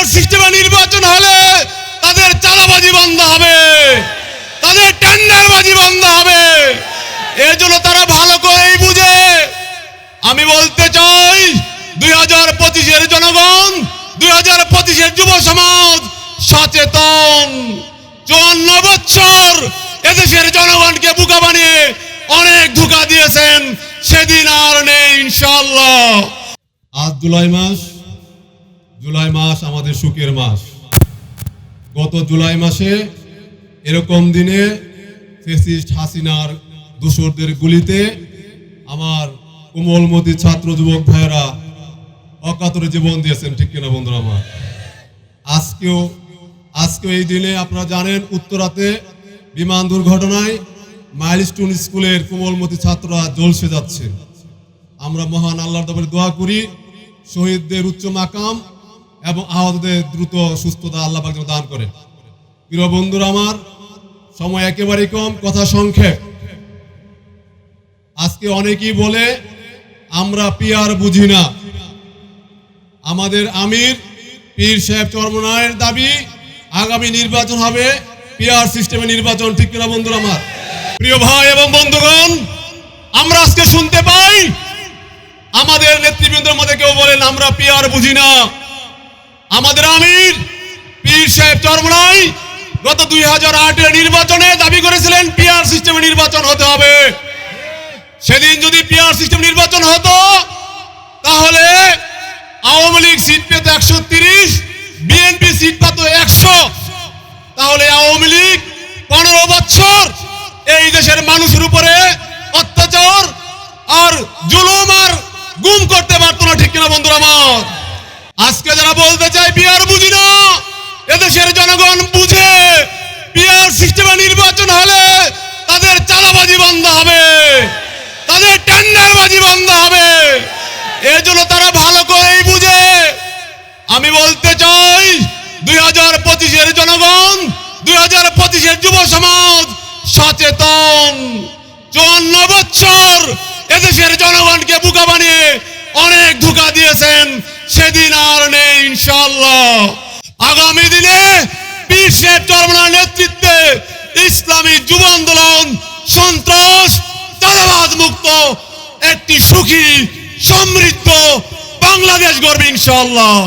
PR সিস্টেমে নির্বাচন হলে তাদের চাঁদাবাজি বন্ধ হবে, তাদের টেন্ডারবাজি বন্ধ হবে। এই জন্য তারা ভালো করেই বুঝে। আমি বলতে চাই 2025-এর জনগণ, 2025-এর যুব সমাজ সচেতন। 54 বছর এদেশের জনগণকে বোকা বানিয়ে অনেক ধোঁকা দিয়েছেন, সেদিন আর নেই ইনশাআল্লাহ। আজ জুলাই মাস আমাদের সুখের মাস। গত জুলাই মাসে এরকম দিনে ফ্যাসিস্ট হাসিনার দোসরদের গুলিতে আমার কোমলমতি ছাত্র যুবক ভাইয়েরা অকাতরে জীবন দিয়েছেন, ঠিক কিনা বন্ধুরা আমার? আজকেও এই দিনে আপনারা জানেন উত্তরাতে বিমান দুর্ঘটনায় মাইলস্টোন স্কুলের কোমলমতি ছাত্ররা ঝলসে যাচ্ছে। আমরা মহান আল্লাহর দরবারে দোয়া করি শহীদদের উচ্চ মাকাম এবং আহতদের দ্রুত সুস্থতা আল্লাহ পাক যেন দান করেন। প্রিয় বন্ধুরা আমার, সময় একেবারেই কম, কথা সংক্ষেপ। আজকে অনেকেই বলে আমরা পিআর বুঝি না। আমাদের আমির পীর সাহেব চরমনায়ের দাবি আগামী নির্বাচন হবে পিআর সিস্টেমে নির্বাচন, ঠিক কিনা বন্ধুরা আমার? প্রিয় ভাই এবং বন্ধুগণ, আমরা আজকে শুনতে পাই আমাদের নেতৃবৃন্দের মধ্যে কেউ বলেন আমরা পিআর বুঝি না। আমাদের আমির পীর সাহেব চরমনাই গত 2008-এর নির্বাচনে দাবি করেছিলেন পিআর সিস্টেমে নির্বাচন হতে হবে। সেদিন যদি পিআর সিস্টেম নির্বাচন হতো তাহলে আওয়ামী লীগ সিট পেত 130, বিএনপি সিট পেত 100। তাহলে আওয়ামী লীগ 15 বছর এই দেশের মানুষের উপরে অত্যাচার আর জুলুম আর গুম করতে পারত না, ঠিক কিনা বন্ধুরা আমার? আজকে যারা বলতে চায় পিআর বুঝি না, এদেশের জনগণ বুঝে। পিআর সিস্টেমে নির্বাচন হলে তাদের চাঁদাবাজি বন্ধ হবে, তাদের টেন্ডারবাজি বন্ধ হবে। এই জন্য তারা ভালো করেই বুঝে। আমি বলতে চাই 2025-এর জনগণ, 2025-এর যুব সমাজ সচেতন। 54 বছর এদেশের জনগণকে বোকা বানিয়ে অনেক ধোঁকা দিয়েছেন, সেদিন আর নেই ইনশাআল্লাহ। আগামী দিনে পীর সাহেব চরমনার নেতৃত্বে ইসলামী যুব আন্দোলন সন্ত্রাস চাঁদাবাজ মুক্ত একটি সুখী সমৃদ্ধ বাংলাদেশ গড়বে ইনশাআল্লাহ।